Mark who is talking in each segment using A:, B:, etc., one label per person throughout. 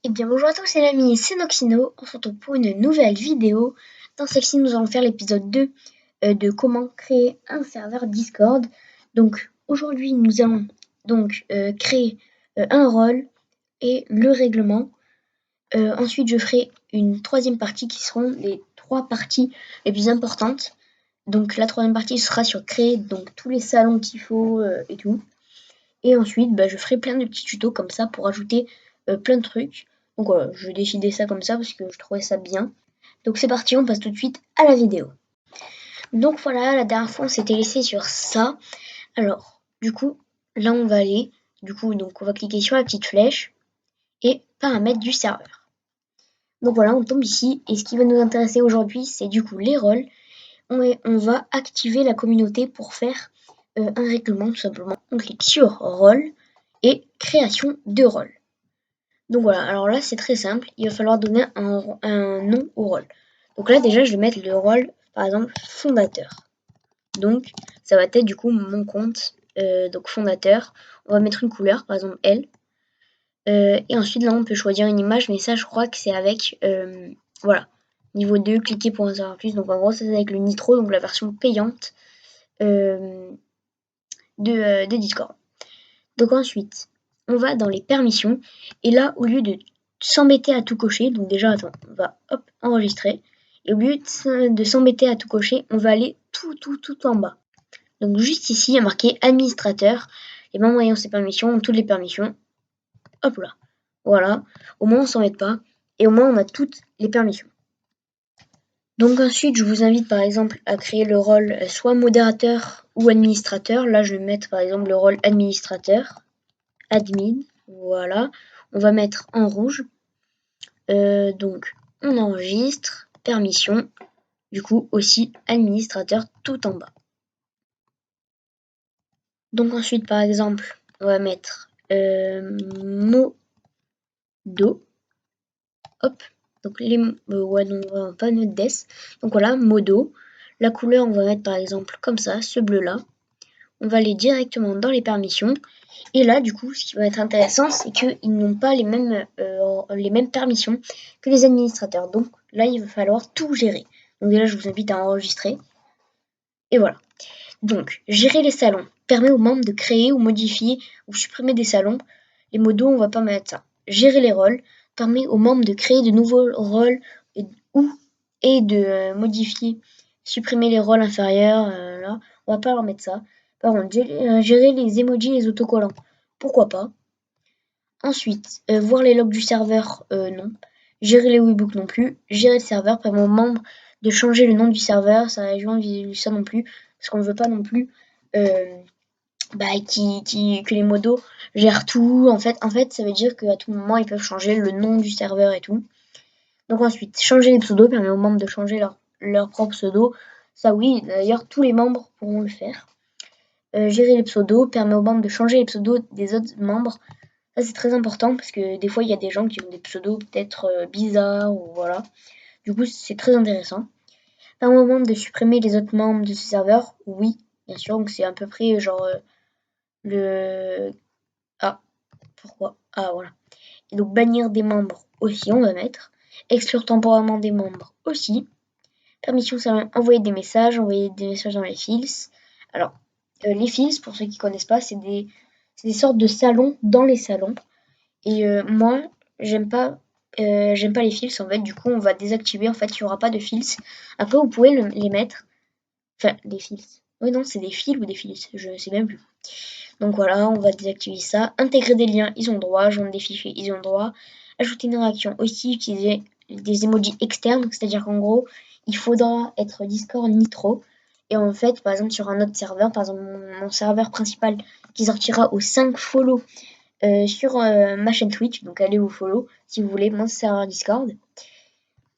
A: Eh bien bonjour à tous les amis, c'est Noxino, on se retrouve pour une nouvelle vidéo. Dans celle-ci nous allons faire l'épisode 2 de comment créer un serveur Discord. Donc aujourd'hui nous allons donc créer un rôle et le règlement. Ensuite je ferai une troisième partie qui seront les 3 parties les plus importantes. Donc la troisième partie sera sur créer donc tous les salons qu'il faut et tout. Et ensuite, je ferai plein de petits tutos comme ça pour ajouter plein de trucs. Donc voilà, je vais décider ça comme ça parce que je trouvais ça bien. Donc c'est parti, on passe tout de suite à la vidéo. Donc voilà, la dernière fois on s'était laissé sur ça. Alors, du coup, là on va aller. Du coup, donc on va cliquer sur la petite flèche et paramètres du serveur. Donc voilà, on tombe ici et ce qui va nous intéresser aujourd'hui, c'est du coup les rôles. On va activer la communauté pour faire un règlement tout simplement. On clique sur rôle et création de rôle. Donc voilà, alors là c'est très simple, il va falloir donner un nom au rôle. Donc là déjà je vais mettre le rôle, par exemple fondateur. Donc ça va être du coup mon compte, donc fondateur. On va mettre une couleur, par exemple L. Et ensuite là on peut choisir une image, mais ça je crois que c'est avec, voilà, niveau 2, cliquez pour en savoir plus. Donc en gros ça c'est avec le Nitro, donc la version payante de Discord. Donc ensuite, on va dans les permissions, et là, au lieu de s'embêter à tout cocher, donc déjà, attends, on va enregistrer, et au lieu de s'embêter à tout cocher, on va aller tout en bas. Donc juste ici, il y a marqué administrateur, les membres ayant ces permissions ont toutes les permissions, hop là, voilà, au moins on s'embête pas, et au moins on a toutes les permissions. Donc ensuite, je vous invite par exemple à créer le rôle soit modérateur ou administrateur. Là, je vais mettre par exemple le rôle administrateur. Admin, voilà. On va mettre en rouge. Donc, on enregistre, permission, du coup aussi administrateur tout en bas. Donc ensuite, par exemple, on va mettre modo. Hop. Donc les ouais, non, on va pas mettre des. Donc voilà, modo. La couleur, on va mettre par exemple comme ça, ce bleu-là. On va aller directement dans les permissions. Et là, du coup, ce qui va être intéressant, c'est qu'ils n'ont pas les mêmes permissions que les administrateurs. Donc là, il va falloir tout gérer. Donc déjà, je vous invite à enregistrer. Et voilà. Donc, gérer les salons permet aux membres de créer ou modifier ou supprimer des salons. Les modos, on va pas mettre ça. Gérer les rôles permet aux membres de créer de nouveaux rôles et de modifier, supprimer les rôles inférieurs. Là, on va pas leur mettre ça. Par contre, gérer les emojis et les autocollants, pourquoi pas. Ensuite, voir les logs du serveur, non. Gérer les webhooks non plus. Gérer le serveur permet aux membres de changer le nom du serveur, sa région, ça non plus, parce qu'on ne veut pas non plus que les modos gèrent tout. En fait, ça veut dire qu'à tout moment, ils peuvent changer le nom du serveur et tout. Donc ensuite, changer les pseudos permet aux membres de changer leur propre pseudo. Ça oui, d'ailleurs, tous les membres pourront le faire. Gérer les pseudos permet aux membres de changer les pseudos des autres membres. Ça, c'est très important parce que des fois, il y a des gens qui ont des pseudos peut-être bizarres ou voilà. Du coup, c'est très intéressant. Permet aux membres de supprimer les autres membres de ce serveur. Oui, bien sûr. Donc, c'est à peu près genre le... Ah, pourquoi? Ah, voilà. Et donc, bannir des membres aussi, on va mettre. Exclure temporairement des membres aussi. Permission, ça va envoyer des messages dans les files. Alors, les files, pour ceux qui ne connaissent pas, c'est des sortes de salons dans les salons. Et moi, j'aime pas les files. En fait, du coup, on va désactiver. En fait, il n'y aura pas de files. Après, vous pouvez les mettre. Enfin, des files. Oui, non, c'est des fils ou des files. Je sais même plus. Donc voilà, on va désactiver ça. Intégrer des liens, ils ont droit. Joindre des fichiers, ils ont droit. Ajouter une réaction aussi. Utiliser des emojis externes. C'est-à-dire qu'en gros, il faudra être Discord Nitro. Et en fait, par exemple, sur un autre serveur, par exemple mon serveur principal qui sortira aux 5 follow sur ma chaîne Twitch. Donc allez vous follow si vous voulez mon serveur Discord.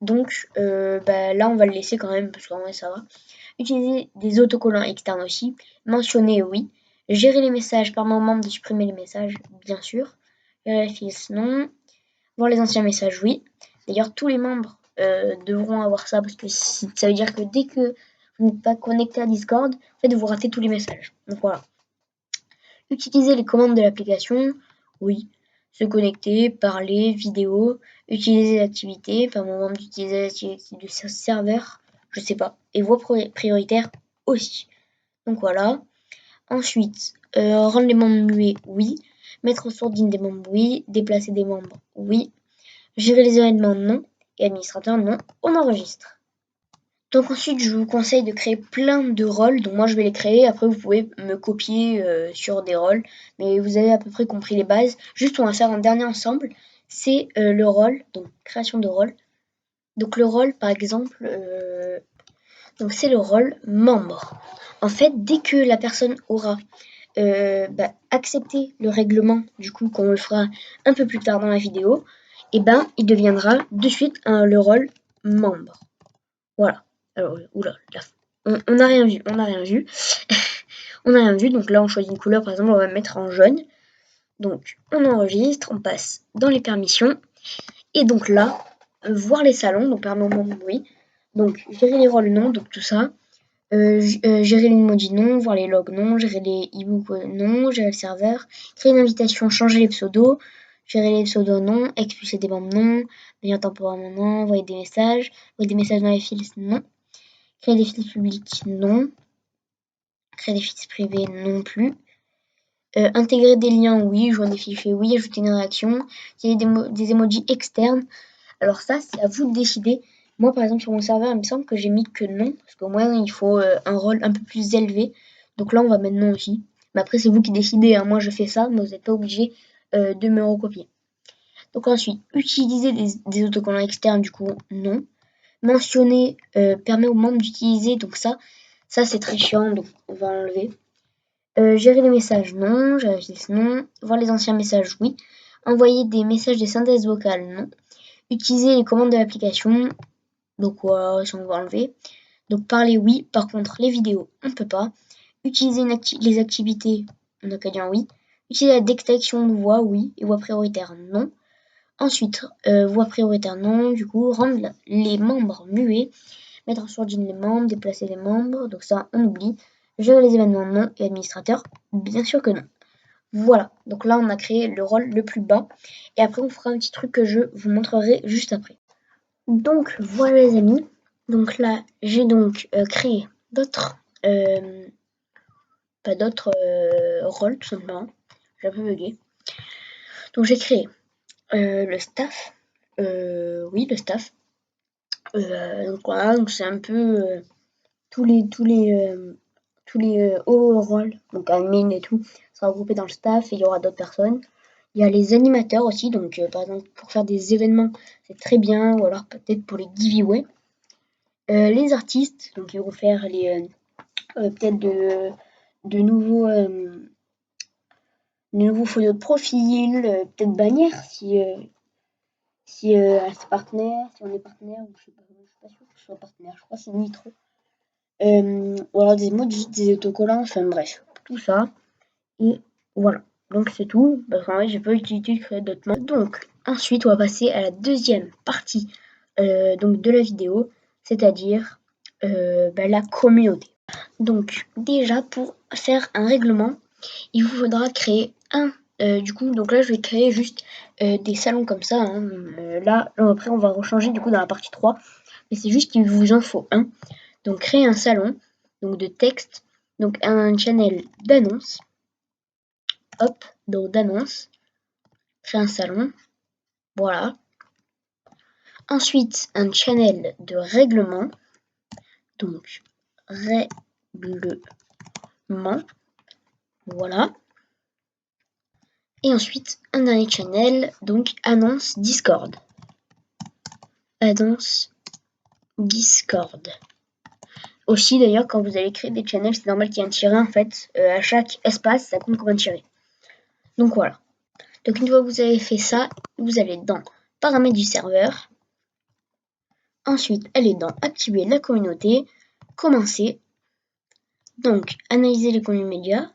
A: Donc là, on va le laisser quand même parce qu'en vrai, ça va. Utiliser des autocollants externes aussi. Mentionner oui. Gérer les messages, permet aux membres de supprimer les messages, bien sûr. Gérer les files, non. Voir les anciens messages, oui. D'ailleurs, tous les membres devront avoir ça parce que ça veut dire que dès que vous n'êtes pas connecté à Discord, en fait, vous ratez tous les messages. Donc voilà. Utiliser les commandes de l'application, oui. se connecter, parler, vidéo, utiliser l'activité, par moment d'utiliser l'activité du serveur, je sais pas, et voix prioritaire aussi. Donc voilà. Ensuite, rendre les membres muets, oui. Mettre en sourdine des membres, oui. Déplacer des membres, oui. Gérer les événements, non. Et administrateur, non. On enregistre. Donc ensuite, je vous conseille de créer plein de rôles. Donc moi, je vais les créer. Après, vous pouvez me copier sur des rôles. Mais vous avez à peu près compris les bases. Juste, on va faire un dernier ensemble. C'est le rôle. Donc, création de rôle. Donc le rôle, par exemple, donc c'est le rôle membre. En fait, dès que la personne aura accepté le règlement, du coup, qu'on le fera un peu plus tard dans la vidéo, et il deviendra de suite le rôle membre. Voilà. Alors, oula, on n'a rien vu, on n'a rien vu. On n'a rien vu, donc là on choisit une couleur, par exemple, on va mettre en jaune. Donc on enregistre, on passe dans les permissions. Et donc là, voir les salons, donc par moment, oui. Donc gérer les rôles non, donc tout ça. Gérer les emojis non, voir les logs non, gérer les e-books non, gérer le serveur, créer une invitation, changer les pseudos, gérer les pseudos non, expulser des membres non, venir temporairement non, envoyer des messages dans les fils non, créer des fils publics non, créer des fils privés non plus, intégrer des liens oui, joindre des fichiers oui, ajouter une réaction, créer des emojis externes. Alors ça, c'est à vous de décider. Moi, par exemple, sur mon serveur, il me semble que j'ai mis que non, parce qu'au moins, il faut un rôle un peu plus élevé. Donc là, on va mettre non aussi. Mais après, c'est vous qui décidez. Hein. Moi, je fais ça, mais vous n'êtes pas obligé de me recopier. Donc ensuite, utiliser des autocollants externes, du coup, non. Mentionner permet aux membres d'utiliser, donc ça c'est très chiant, donc on va enlever. Gérer les messages, non. Gérer les non. Voir les anciens messages, oui. Envoyer des messages de synthèse vocale, non. Utiliser les commandes de l'application, donc voilà, si on va enlever. Donc parler, oui. Par contre, les vidéos, on ne peut pas. Utiliser les activités, on n'a qu'à dire oui. Utiliser la détection de voix, oui. Et voix prioritaire, non. Ensuite, voix prioritaire, non. Du coup, rendre les membres muets. Mettre en sourdine les membres, déplacer les membres. Donc ça, on oublie. Gérer les événements, non. Et administrateur, bien sûr que non. Voilà, donc là on a créé le rôle le plus bas et après on fera un petit truc que je vous montrerai juste après. Donc voilà les amis, donc là j'ai donc créé d'autres rôles tout simplement, j'ai un peu bugué. Donc j'ai créé le staff, oui le staff, donc voilà, donc c'est un peu tous les hauts rôles, donc admin et tout, sera regroupé dans le staff et il y aura d'autres personnes. Il y a les animateurs aussi, donc par exemple pour faire des événements, c'est très bien, ou alors peut-être pour les giveaways. Les artistes, donc ils vont faire les peut-être de nouveaux photos de profil, peut-être bannières si c'est partenaire, si on est partenaire, ou je sais pas sûre que je sois partenaire, je crois que c'est Nitro. Ou alors des emojis, des autocollants, enfin bref, tout ça. Et voilà. Donc c'est tout, parce qu'en vrai j'ai pas utilisé de créer d'autres modes. Donc ensuite on va passer à la deuxième partie donc de la vidéo, c'est-à-dire la communauté. Donc déjà pour faire un règlement, il vous faudra créer du coup, donc là je vais créer juste des salons comme ça. Hein. Là après on va rechanger du coup dans la partie 3, mais c'est juste qu'il vous en faut un. Donc créer un salon, donc de texte, donc un channel d'annonce. Hop, donc d'annonce, créer un salon, voilà. Ensuite, un channel de règlement, donc règlement, voilà. Et ensuite, un dernier channel, donc annonce Discord. Annonce Discord. Aussi, d'ailleurs, quand vous allez créer des channels, c'est normal qu'il y ait un tiret, en fait. À chaque espace, ça compte comme un tiret. Donc voilà. Donc une fois que vous avez fait ça, vous allez dans paramètres du serveur. Ensuite, allez dans activer la communauté, commencer. Donc, analyser les contenus médias.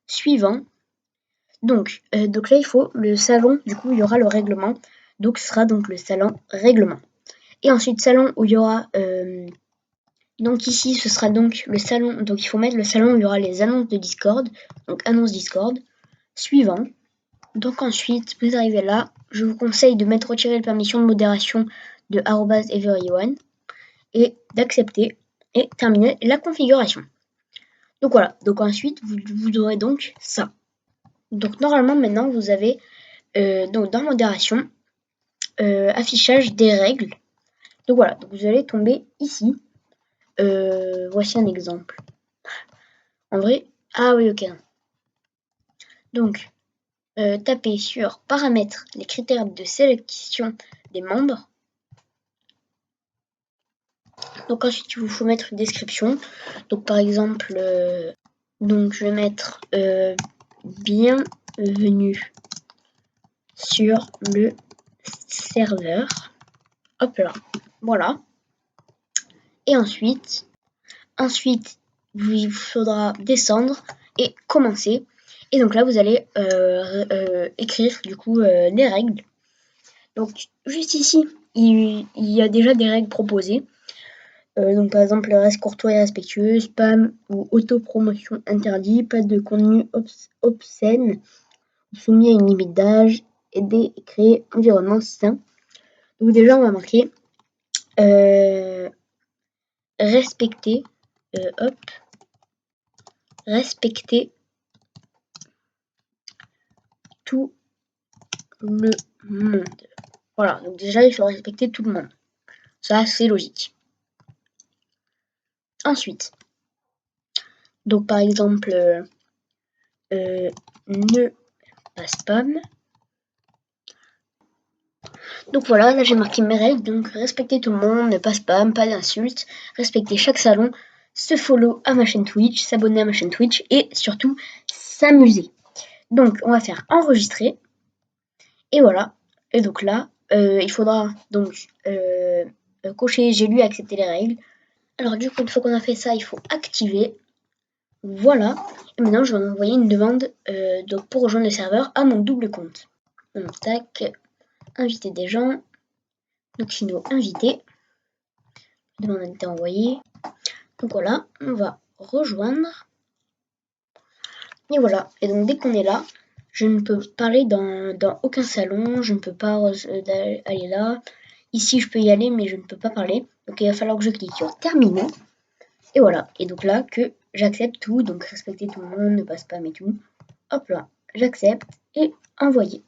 A: Suivant. Donc là, il faut le salon. Du coup, il y aura le règlement. Donc, ce sera donc le salon règlement. Et ensuite, salon où il y aura... donc ici, ce sera donc le salon. Donc, il faut mettre le salon où il y aura les annonces de Discord. Donc, annonce Discord. Suivant. Donc ensuite, vous arrivez là, je vous conseille de mettre retirer la permission de modération de @everyone et d'accepter et terminer la configuration. Donc voilà, donc ensuite vous aurez donc ça. Donc normalement maintenant vous avez donc dans modération affichage des règles. Donc voilà, donc vous allez tomber ici. Voici un exemple. En vrai, ah oui ok. Donc tapez sur paramètres les critères de sélection des membres. Donc ensuite il vous faut mettre une description. Donc par exemple, donc je vais mettre bienvenue sur le serveur. Hop là, voilà. Et ensuite, il vous faudra descendre et commencer. Et donc là, vous allez écrire du coup les règles. Donc juste ici, il y a déjà des règles proposées. Donc par exemple, reste courtois et respectueux, spam ou autopromotion interdit, pas de contenu obscène, soumis à une limite d'âge, aider et créer environnement sain. Donc déjà, on va marquer respecter, respecter tout le monde. Voilà, donc déjà, il faut respecter tout le monde. Ça, c'est logique. Ensuite, donc par exemple, ne pas spam. Donc voilà, là j'ai marqué mes règles, donc respecter tout le monde, ne pas spam, pas d'insultes, respecter chaque salon, se follow à ma chaîne Twitch, s'abonner à ma chaîne Twitch et surtout s'amuser. Donc on va faire enregistrer et voilà. Et donc là, il faudra donc cocher j'ai lu et accepter les règles. Alors du coup, une fois qu'on a fait ça, il faut activer. Voilà. Et maintenant, je vais envoyer une demande donc pour rejoindre le serveur à mon double compte. Donc tac, inviter des gens. Donc sinon inviter. La demande a été envoyée. Donc voilà, on va rejoindre. Et voilà. Et donc dès qu'on est là, je ne peux parler dans aucun salon, je ne peux pas aller là. Ici, je peux y aller, mais je ne peux pas parler. Donc, il va falloir que je clique sur terminer. Et voilà. Et donc là, que j'accepte tout. Donc, respecter tout le monde, ne pas spam et tout. Hop là, j'accepte et envoyer.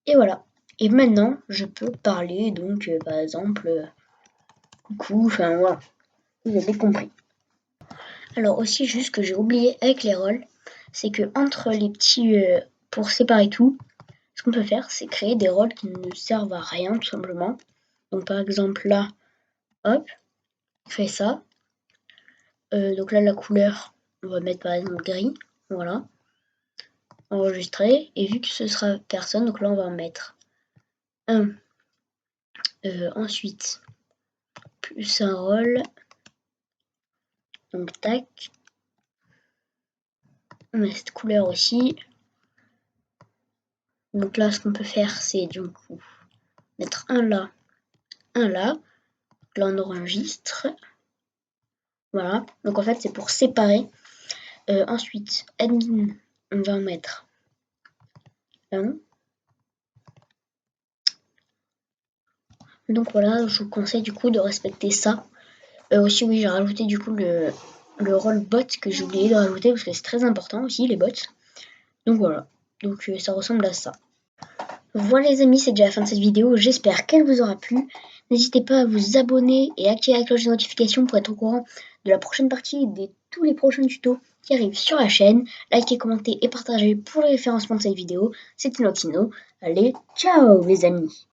A: Et voilà. Et maintenant, je peux parler. Donc, par exemple, coucou. Enfin, voilà. Vous avez compris. Alors, aussi, juste que j'ai oublié avec les rôles, c'est que entre les petits. Pour séparer tout, ce qu'on peut faire, c'est créer des rôles qui ne servent à rien, tout simplement. Donc, par exemple, là, hop, on fait ça. Donc là, la couleur, on va mettre par exemple gris. Voilà. Enregistrer. Et vu que ce sera personne, donc là, on va en mettre un. Ensuite, plus un rôle. Donc, tac. On met cette couleur aussi. Donc là, ce qu'on peut faire, c'est du coup mettre un là, un là. Donc là, on enregistre. Voilà. Donc en fait, c'est pour séparer. Ensuite, admin, on va en mettre un. Donc voilà, je vous conseille du coup de respecter ça. Aussi, oui, j'ai rajouté du coup le rôle bot que j'ai oublié de rajouter parce que c'est très important aussi, les bots. Donc voilà, donc ça ressemble à ça. Voilà les amis, c'est déjà la fin de cette vidéo, j'espère qu'elle vous aura plu. N'hésitez pas à vous abonner et activer la cloche de notification pour être au courant de la prochaine partie et de tous les prochains tutos qui arrivent sur la chaîne. Likez, commentez et partagez pour le référencement de cette vidéo. C'était Noxino. Allez, ciao les amis!